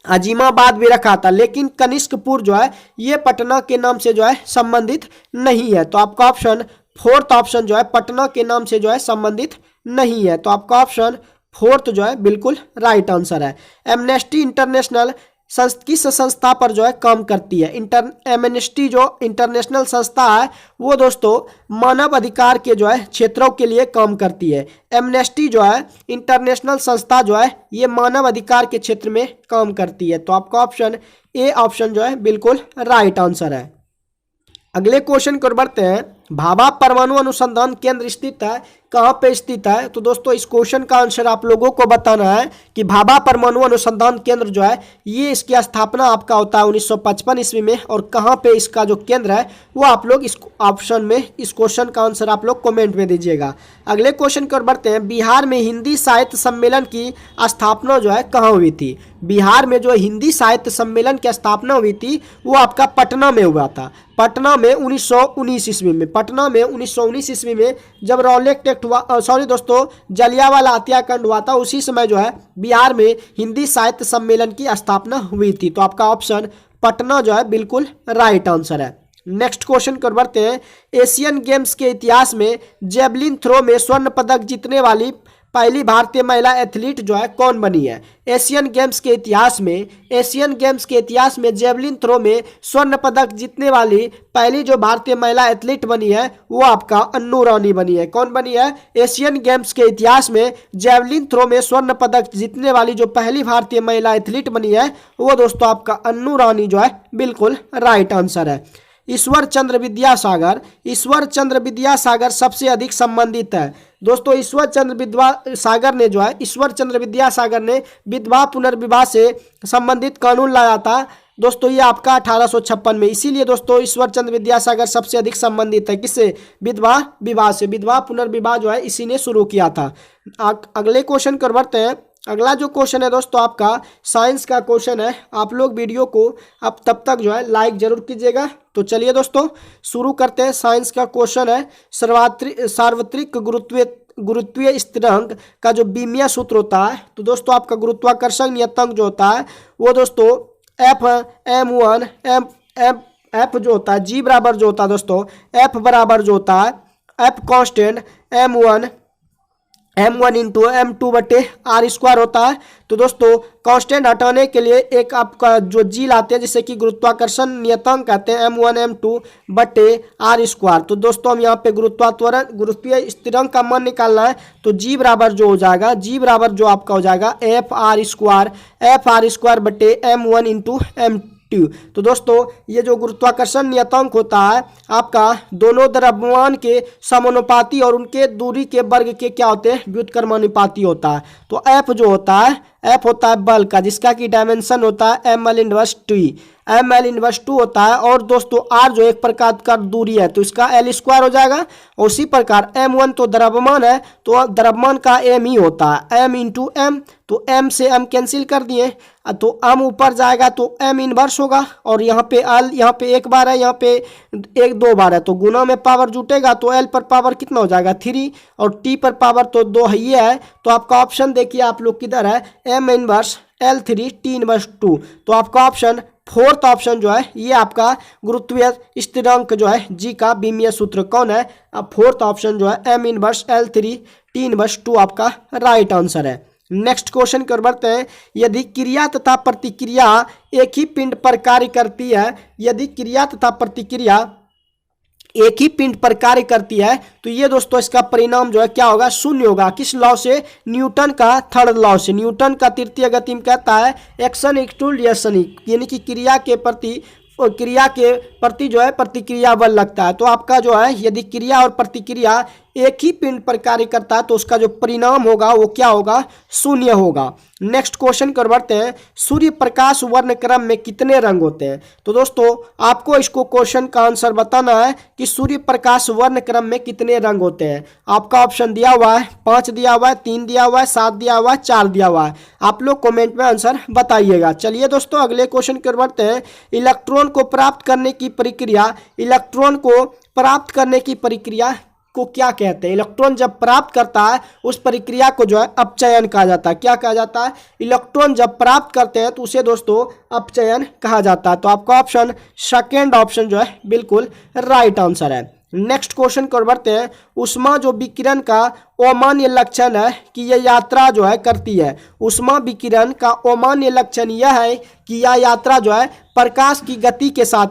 A: अजीमाबाद भी रखा था, लेकिन कनिष्कपुर जो है ये पटना के नाम से जो है संबंधित नहीं है। तो आपका ऑप्शन फोर्थ ऑप्शन जो है पटना के नाम से जो है संबंधित नहीं है। तो आपका ऑप्शन फोर्थ जो है बिल्कुल राइट आंसर है। एमनेस्टी इंटरनेशनल किस संस्था पर जो है काम करती है? एमनेस्टी जो इंटरनेशनल संस्था है वो दोस्तों मानव अधिकार के जो है क्षेत्रों के लिए काम करती है। एमनेस्टी जो है इंटरनेशनल संस्था जो है ये मानव अधिकार के क्षेत्र में काम करती है। तो आपका ऑप्शन ए ऑप्शन जो है बिल्कुल राइट आंसर है। अगले क्वेश्चन को बढ़ते हैं। भाभा परमाणु अनुसंधान केंद्र स्थित है, कहाँ पे स्थित है? तो दोस्तों इस क्वेश्चन का आंसर आप लोगों को बताना है कि भाभा परमाणु अनुसंधान केंद्र जो है ये इसकी स्थापना आपका होता है 1955 ईस्वी में, और कहाँ पे इसका जो केंद्र है वो आप लोग इस ऑप्शन में इस क्वेश्चन का आंसर आप लोग कमेंट में दीजिएगा। अगले क्वेश्चन की ओर बढ़ते हैं। बिहार में हिंदी साहित्य सम्मेलन की स्थापना जो है कहाँ हुई थी? बिहार में जो हिंदी साहित्य सम्मेलन की स्थापना हुई थी वो आपका पटना में हुआ था। पटना में 1919 ईस्वी में जब रौलट एक्ट हुआ, सॉरी दोस्तों जलियांवाला हत्याकांड हुआ था, उसी समय जो है बिहार में हिंदी साहित्य सम्मेलन की स्थापना हुई थी। तो आपका ऑप्शन पटना जो है बिल्कुल राइट आंसर है। नेक्स्ट क्वेश्चन कर बढ़ते हैं। एशियन गेम्स के इतिहास में जेवलिन थ्रो में स्वर्ण पदक जीतने वाली पहली भारतीय महिला एथलीट जो है कौन बनी है? एशियन गेम्स के इतिहास में जेवलिन थ्रो में स्वर्ण पदक जीतने वाली पहली जो भारतीय महिला एथलीट बनी है वो आपका अन्नू रानी बनी है। कौन बनी है? एशियन गेम्स के इतिहास में जेवलिन थ्रो में स्वर्ण पदक जीतने वाली जो पहली भारतीय महिला एथलीट बनी है वो दोस्तों आपका अन्नू रानी जो है बिल्कुल राइट आंसर है। ईश्वर चंद्र विद्यासागर सबसे अधिक संबंधित है। दोस्तों ईश्वर चंद्र विद्यासागर ने विधवा पुनर्विवाह से संबंधित कानून लाया था दोस्तों, ये आपका 1856 में। इसीलिए दोस्तों ईश्वर चंद्र विद्यासागर सबसे अधिक संबंधित है किससे? विधवा विवाह से। विधवा पुनर्विवाह जो है इसी ने शुरू किया था। अगले क्वेश्चन कर बढ़ते हैं। अगला जो क्वेश्चन है दोस्तों आपका साइंस का क्वेश्चन है। आप लोग वीडियो को अब तब तक जो है लाइक जरूर कीजिएगा। तो चलिए दोस्तों शुरू करते हैं। साइंस का क्वेश्चन है सार्वत्रिक गुरुत्वीय स्थिरांक का जो बीमीय सूत्र होता है। तो दोस्तों आपका गुरुत्वाकर्षण नियतांक जो होता है वो दोस्तों एफ जो होता है जी बराबर जो होता है दोस्तों एफ बराबर जो होता है F constant m1 into m2 बटे आर स्क्वायर होता है। तो दोस्तों कांस्टेंट हटाने के लिए एक आपका जो जी लाते हैं जिसे कि गुरुत्वाकर्षण नियतांक कहते हैं m1 m2 बटे आर स्क्वायर। तो दोस्तों हम यहाँ पे गुरुत्वीय स्थिरांक का मान निकालना है। तो जी बराबर जो हो जाएगा जी बराबर जो आपका हो जाएगा एफ आर स्क्वायर बटे m1 इंटू m2। तो दोस्तों ये जो गुरुत्वाकर्षण नियतांक होता है आपका दोनों द्रव्यमान के समानुपाती और उनके दूरी के वर्ग के क्या होते हैं व्युत्क्रमानुपाती होता है। तो एफ जो होता है एफ होता है बल का जिसका कि डायमेंशन होता है ml इनवर्स टू होता है। और दोस्तों आर जो एक प्रकार का दूरी है तो इसका एल स्क्वायर हो जाएगा। और उसी प्रकार m1 तो द्रव्यमान है तो द्रव्यमान का m ही होता है m इंटू एम। तो m से m कैंसिल कर दिए तो m ऊपर जाएगा तो m इनवर्स होगा। और यहाँ पे l यहाँ पे एक बार है यहाँ पे एक दो बार है तो गुना में पावर जुटेगा तो l पर पावर कितना हो जाएगा 3 और t पर पावर तो 2 ही है। तो आपका ऑप्शन देखिए आप लोग किधर है m inverse L3 t inverse 2। तो आपका ऑप्शन फोर्थ ऑप्शन जो है ये आपका गुरुत्वीय स्थिरांक जो है जी का बीमीय सूत्र कौन है। अब फोर्थ ऑप्शन जो है m inverse L3 t inverse 2 आपका राइट आंसर है। नेक्स्ट क्वेश्चन कर बढ़ते हैं। यदि क्रिया तथा प्रतिक्रिया एक ही पिंड पर कार्य करती है यदि क्रिया तथा प्रतिक्रिया एक ही पिंड पर कार्य करती है तो ये दोस्तों इसका परिणाम जो है क्या होगा शून्य होगा। किस लॉ से न्यूटन का थर्ड लॉ से। न्यूटन का तृतीय गति में कहता है एक्शन इक्वल रिएक्शन यानी कि क्रिया के प्रति जो है प्रतिक्रिया बल लगता है। तो आपका जो है यदि क्रिया और प्रतिक्रिया एक ही पिंड पर कार्य करता है तो उसका जो परिणाम होगा वो क्या होगा शून्य होगा। नेक्स्ट क्वेश्चन कर बढ़ते हैं। सूर्य प्रकाश वर्ण क्रम में कितने रंग होते हैं। तो दोस्तों आपको इसको क्वेश्चन का आंसर बताना है कि सूर्य प्रकाश वर्ण क्रम में कितने रंग होते हैं। आपका ऑप्शन दिया हुआ है 5 दिया हुआ है 3 दिया हुआ है 7 दिया हुआ है 4 दिया हुआ है। आप लोग कमेंट में आंसर बताइएगा। चलिए दोस्तों अगले क्वेश्चन कर बढ़ते हैं। इलेक्ट्रॉन को प्राप्त करने की प्रक्रिया को क्या कहते हैं। इलेक्ट्रॉन जब प्राप्त करता है उस प्रक्रिया को जो है अपचयन कहा जाता है। क्या कहा जाता है इलेक्ट्रॉन जब प्राप्त करते हैं तो उसे दोस्तों अपचयन कहा जाता है। तो आपका ऑप्शन सेकेंड ऑप्शन जो है बिल्कुल राइट आंसर है। नेक्स्ट क्वेश्चन को बढ़ते हैं। ऊष्मा जो विकिरण का अमान्य लक्षण है कि यह यात्रा जो है करती है। ऊष्मा विकिरण का अमान्य लक्षण यह है कि यह यात्रा जो है प्रकाश की गति के साथ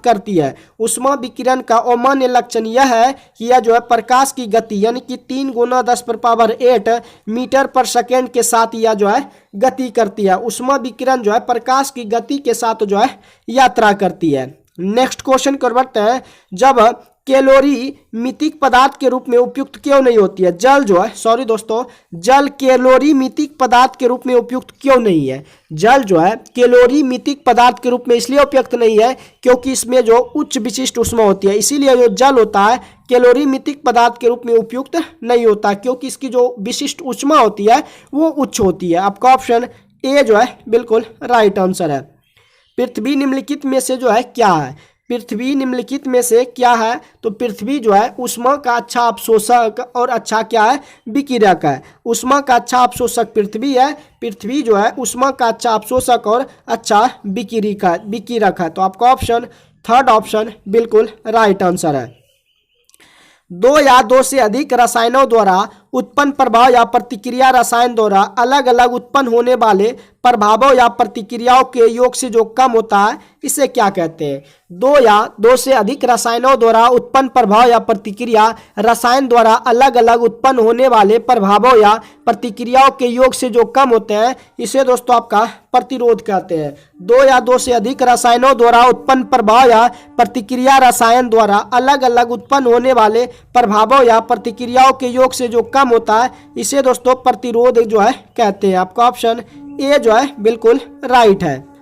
A: करती है। ऊष्मा विकिरण का अमान्य लक्षण यह है कि यह जो है प्रकाश की गति यानी कि 3 × 10⁸ मीटर पर सेकेंड के साथ यह जो है गति करती है। ऊष्मा विकिरण जो है प्रकाश की गति के साथ जो है यात्रा करती है। नेक्स्ट क्वेश्चन कर बढ़ते हैं। जब कैलोरी मितिक पदार्थ के रूप में उपयुक्त क्यों नहीं होती है। जल कैलोरी मितिक पदार्थ के रूप में उपयुक्त क्यों नहीं है। जल जो है कैलोरी मितिक पदार्थ के रूप में इसलिए उपयुक्त नहीं है क्योंकि इसमें जो उच्च विशिष्ट ऊष्मा होती है। इसीलिए जो जल होता है कैलोरी मितिक पदार्थ के रूप में उपयुक्त नहीं होता क्योंकि इसकी जो विशिष्ट ऊष्मा होती है वो उच्च होती है। आपका ऑप्शन ए जो है बिल्कुल राइट आंसर है। पृथ्वी निम्नलिखित में से जो है क्या है। पृथ्वी निम्नलिखित में से क्या है। तो पृथ्वी जो है ऊष्मा का अच्छा अवशोषक और अच्छा क्या है विकिरक है। ऊष्मा का अच्छा अवशोषक पृथ्वी है। पृथ्वी जो है ऊष्मा का अच्छा अवशोषक और अच्छा विकिरक है। तो आपका ऑप्शन थर्ड ऑप्शन बिल्कुल राइट आंसर है। 2 या 2 से अधिक रसायनों द्वारा उत्पन्न प्रभाव या प्रतिक्रिया रसायन द्वारा अलग अलग उत्पन्न होने वाले प्रभावों या प्रतिक्रियाओं के योग से जो कम होता है इसे क्या कहते हैं। 2 या 2 से अधिक रसायनों द्वारा उत्पन्न प्रभाव या प्रतिक्रिया रसायन द्वारा अलग अलग उत्पन्न होने वाले प्रभावों या प्रतिक्रियाओं के योग से जो कम होते हैं इसे दोस्तों आपका प्रतिरोध कहते हैं। 2 या 2 से अधिक रसायनों द्वारा उत्पन्न प्रभाव या प्रतिक्रिया रसायन द्वारा अलग अलग उत्पन्न होने वाले प्रभावों या प्रतिक्रियाओं के योग से जो कम होता है इसे दोस्तों प्रतिरोध जो है कहते हैं। आपका ऑप्शन ए जो है बिल्कुल राइट है।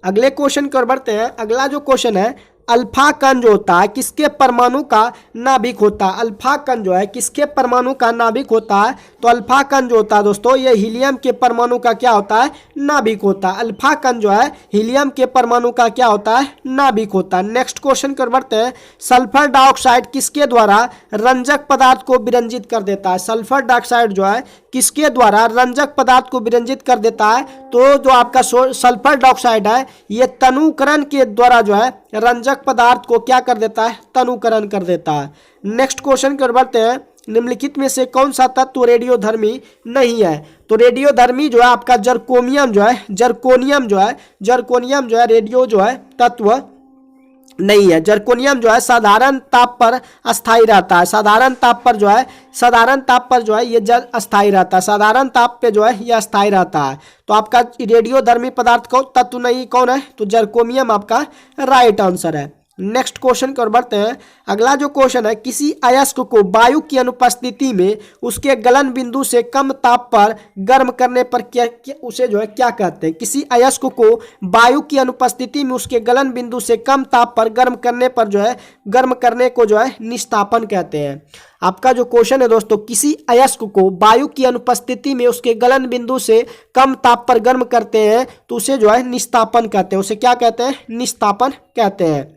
A: अगले क्वेश्चन की ओर बढ़ते हैं। अगला जो क्वेश्चन है अल्फा कण जो होता है किसके परमाणु का नाभिक होता है? अल्फा कण जो है किसके परमाणु का नाभिक होता है? तो अल्फा कण जो होता है दोस्तों ये हीलियम के परमाणु का क्या होता है? नाभिक होता है। अल्फा कण जो है हीलियम के परमाणु का क्या होता है? नाभिक होता है। नेक्स्ट क्वेश्चन कर बढ़ते हैं। सल्फर डाइऑक्साइड किसके द्वारा रंजक पदार्थ को विरंजित कर देता है? सल्फर डाइऑक्साइड जो है किसके द्वारा रंजक पदार्थ को विरंजित कर देता है? तो जो आपका सल्फर डाइऑक्साइड है ये तनुकरण के द्वारा जो है रंजक पदार्थ को क्या कर देता है? तनुकरण कर देता है। नेक्स्ट क्वेश्चन कर बढ़ते हैं। निम्नलिखित में से कौन सा तत्व रेडियोधर्मी नहीं है? तो रेडियोधर्मी जो है आपका जर्कोनियम जो है रेडियो जो है तत्व नहीं है। जर्कोनियम जो है साधारण ताप पर अस्थायी रहता है। साधारण ताप पर जो है ये जल अस्थायी रहता है। साधारण ताप पे जो है ये अस्थायी रहता है। तो आपका रेडियोधर्मी पदार्थ को तत्व नहीं कौन है? तो जर्कोनियम आपका राइट आंसर है। नेक्स्ट क्वेश्चन की ओर बढ़ते हैं। अगला जो क्वेश्चन है, किसी अयस्क को वायु की अनुपस्थिति में उसके गलन बिंदु से कम ताप पर गर्म करने पर उसे जो है क्या कहते हैं? किसी अयस्क को वायु की अनुपस्थिति में उसके गलन बिंदु से कम ताप पर गर्म करने को जो है निस्तापन कहते हैं। आपका जो क्वेश्चन है दोस्तों, किसी अयस्क को वायु की अनुपस्थिति में उसके गलन बिंदु से कम ताप पर गर्म करते हैं तो उसे जो है निस्तापन कहते हैं। उसे क्या कहते हैं? निस्तापन कहते हैं।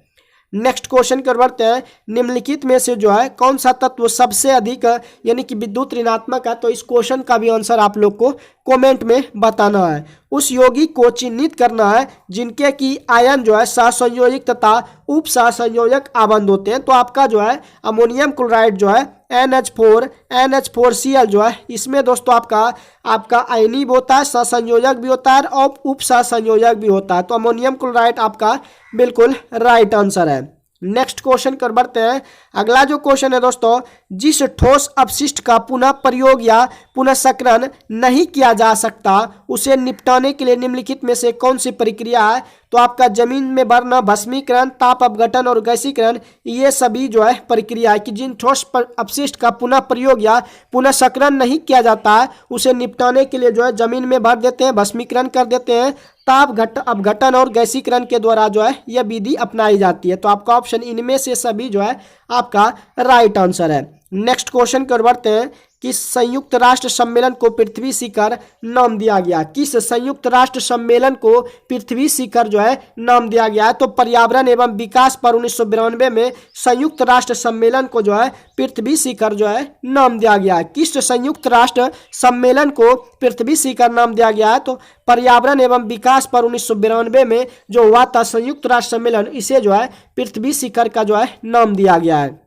A: नेक्स्ट क्वेश्चन कर बढ़ते हैं। निम्नलिखित में से जो है कौन सा तत्व सबसे अधिक यानी कि विद्युत ऋणात्मक है? तो इस क्वेश्चन का भी आंसर आप लोग को कमेंट में बताना है। उस यौगिक को चिन्हित करना है जिनके की आयन जो है सहसंयोजक तथा उप सहसंयोजक आबंध होते हैं। तो आपका जो है अमोनियम क्लोराइड जो है NH4Cl जो है इसमें दोस्तों आपका आयनी भी होता है, सहसंयोजक भी होता है और उप सहसंयोजक भी होता है। तो अमोनियम क्लोराइड आपका बिल्कुल राइट आंसर है। नेक्स्ट क्वेश्चन कर बढ़ते हैं। अगला जो क्वेश्चन है दोस्तों, जिस ठोस अपशिष्ट का पुनः प्रयोग या पुनःचक्रण नहीं किया जा सकता उसे निपटाने के लिए निम्नलिखित में से कौन सी प्रक्रिया है? तो आपका जमीन में भरना, भस्मीकरण, ताप अपघटन और गैसीकरण, ये सभी जो है प्रक्रिया है कि जिन ठोस अपशिष्ट का पुनः प्रयोग या पुनःचक्रण नहीं किया जाता है उसे निपटाने के लिए जो है जमीन में भर देते हैं, भस्मीकरण कर देते हैं, ताप अपघटन और गैसीकरण के द्वारा जो है यह विधि अपनाई जाती है। तो आपका ऑप्शन इनमें से सभी जो है आपका राइट आंसर है। नेक्स्ट क्वेश्चन की ओर बढ़ते हैं। किस संयुक्त राष्ट्र सम्मेलन को पृथ्वी शिखर नाम दिया गया? किस संयुक्त राष्ट्र सम्मेलन को पृथ्वी शिखर जो है नाम दिया गया है? तो पर्यावरण एवं विकास पर 1992 में संयुक्त राष्ट्र सम्मेलन को जो है पृथ्वी शिखर जो है नाम दिया गया है। किस संयुक्त राष्ट्र सम्मेलन को पृथ्वी शिखर नाम दिया गया है? तो पर्यावरण एवं विकास पर 1992 में जो हुआ था संयुक्त राष्ट्र सम्मेलन, इसे जो है पृथ्वी शिखर का जो है नाम दिया गया है।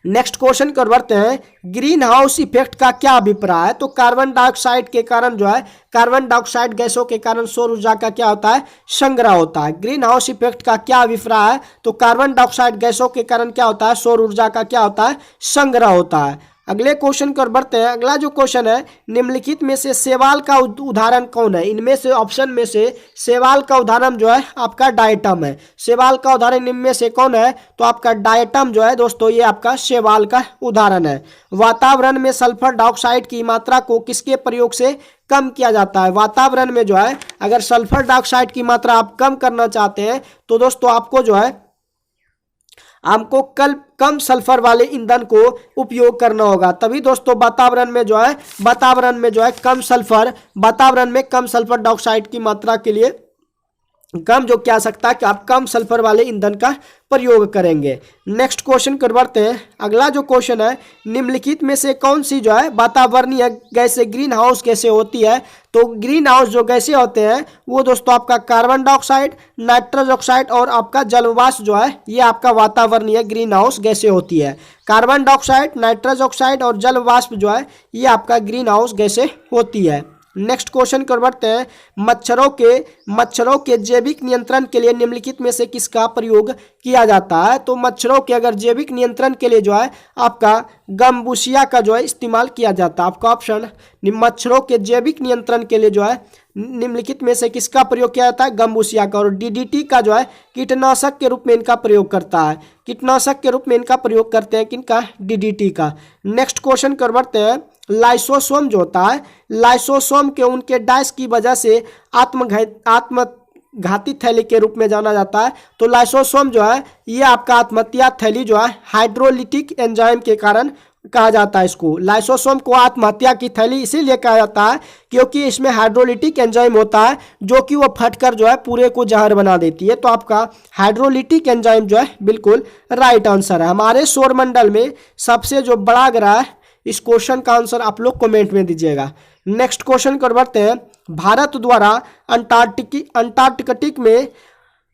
A: नेक्स्ट क्वेश्चन कर बढ़ते हैं। ग्रीन हाउस इफेक्ट का क्या अभिप्राय है? तो कार्बन डाइऑक्साइड के कारण जो है कार्बन डाइऑक्साइड गैसों के कारण सौर ऊर्जा का क्या होता है? संग्रह होता है। ग्रीन हाउस इफेक्ट का क्या अभिप्राय है? तो कार्बन डाइऑक्साइड गैसों के कारण क्या होता है? सौर ऊर्जा का क्या होता है? संग्रह होता है। अगले क्वेश्चन की ओर बढ़ते हैं। अगला जो क्वेश्चन है, निम्नलिखित में से शैवाल का उदाहरण कौन है? इनमें से ऑप्शन में से शैवाल का उदाहरण जो है आपका डायटम है। शैवाल का उदाहरण इनमें से कौन है? तो आपका डायटम जो है दोस्तों ये आपका शैवाल का उदाहरण है। वातावरण में सल्फर डाइऑक्साइड की मात्रा को किसके प्रयोग से कम किया जाता है? वातावरण में जो है अगर सल्फर डाइऑक्साइड की मात्रा आप कम करना चाहते हैं तो दोस्तों आपको कम सल्फर वाले ईंधन को उपयोग करना होगा। तभी दोस्तों वातावरण में जो है कम सल्फर डाइऑक्साइड की मात्रा के लिए कम जो क्या सकता है कि आप कम सल्फर वाले ईंधन का प्रयोग करेंगे। नेक्स्ट क्वेश्चन कर बढ़ते हैं। अगला जो क्वेश्चन है, निम्नलिखित में से कौन सी जो है वातावरणीय गैसें ग्रीन हाउस गैसें होती है? तो ग्रीन हाउस जो गैसें होते हैं वो दोस्तों आपका कार्बन डाइऑक्साइड, नाइट्रस ऑक्साइड और आपका जलवाष्प जो है ये आपका वातावरणीय ग्रीन हाउस गैसें होती है। कार्बन डाइऑक्साइड, नाइट्रस ऑक्साइड और जलवाष्प जो है ये आपका ग्रीन हाउस गैसें होती है। नेक्स्ट क्वेश्चन कर बढ़ते हैं। मच्छरों के जैविक नियंत्रण के लिए निम्नलिखित में से किसका प्रयोग किया जाता है? तो मच्छरों के अगर जैविक नियंत्रण के लिए जो है आपका गम्बुसिया का जो है इस्तेमाल किया जाता है। आपका ऑप्शन मच्छरों के जैविक नियंत्रण के लिए जो है निम्नलिखित में से किसका प्रयोग किया जाता है? गम्बुसिया का। और DDT का जो है कीटनाशक के रूप में इनका प्रयोग करता है। कीटनाशक के रूप में इनका प्रयोग करते हैं किनका? DDT का। नेक्स्ट क्वेश्चन कर बढ़ते हैं। लाइसोसोम जो होता है, लाइसोसोम के उनके डाइस की वजह से घाती थैली के रूप में जाना जाता है। तो लाइसोसोम जो है ये आपका आत्महत्या थैली जो है हाइड्रोलिटिक एंजाइम के कारण कहा जाता है। इसको लाइसोसोम को आत्महत्या की थैली इसीलिए कहा जाता है क्योंकि इसमें हाइड्रोलिटिक एंजाइम होता है जो कि वो फटकर जो है पूरे को जहर बना देती है। तो आपका हाइड्रोलिटिक एंजाइम जो है बिल्कुल राइट आंसर है। हमारे सौरमंडल में सबसे जो बड़ा ग्रह है, इस क्वेश्चन का आंसर आप लोग कमेंट में दीजिएगा। नेक्स्ट क्वेश्चन कर बढ़ते हैं। भारत द्वारा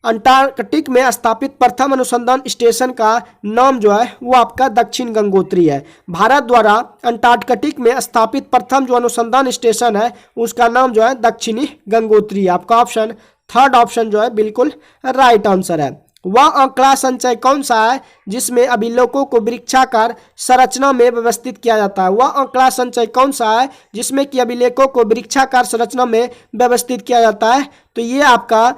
A: अंटार्कटिक में स्थापित प्रथम अनुसंधान स्टेशन का नाम जो है वो आपका दक्षिण गंगोत्री है। भारत द्वारा अंटार्कटिक में स्थापित प्रथम जो अनुसंधान स्टेशन है उसका नाम जो है दक्षिणी गंगोत्री है। आपका ऑप्शन थर्ड ऑप्शन जो है बिल्कुल राइट आंसर है। वह आंकड़ा संचय कौन सा है जिसमें अभिलेखों को वृक्षाकार संरचना में व्यवस्थित किया जाता है? वह आंकड़ा संचय कौन सा है जिसमें कि अभिलेखों को वृक्षाकार संरचना में व्यवस्थित किया जाता है? तो ये आपका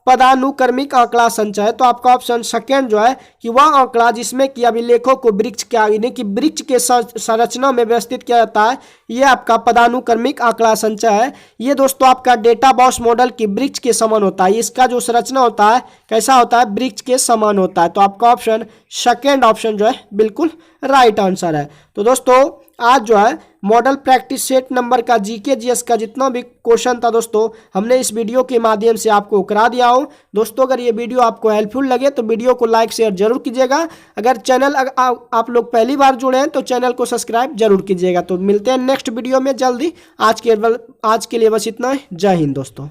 A: पदानुक्रमिक आंकड़ा संचय। तो आपका ऑप्शन सेकेंड जो है कि वह आंकड़ा जिसमें कि अभिलेखों को वृक्ष के यानी कि वृक्ष के संरचना में व्यवस्थित किया जाता है, यह आपका पदानुक्रमिक आंकड़ा संचय है। ये दोस्तों आपका डेटा बॉक्स मॉडल की वृक्ष के समान होता है। इसका जो संरचना होता है कैसा होता है? वृक्ष के समान होता है। तो आपका ऑप्शन सेकेंड ऑप्शन जो है बिल्कुल राइट आंसर है। तो दोस्तों आज जो है मॉडल प्रैक्टिस सेट नंबर का जीके जीएस का जितना भी क्वेश्चन था दोस्तों हमने इस वीडियो के माध्यम से आपको करा दिया हूं। दोस्तों अगर ये वीडियो आपको हेल्पफुल लगे तो वीडियो को लाइक शेयर जरूर कीजिएगा। अगर चैनल आप लोग पहली बार जुड़े हैं तो चैनल को सब्सक्राइब जरूर कीजिएगा। तो मिलते हैं नेक्स्ट वीडियो में जल्दी। आज के लिए बस इतना ही। जय हिंद दोस्तों।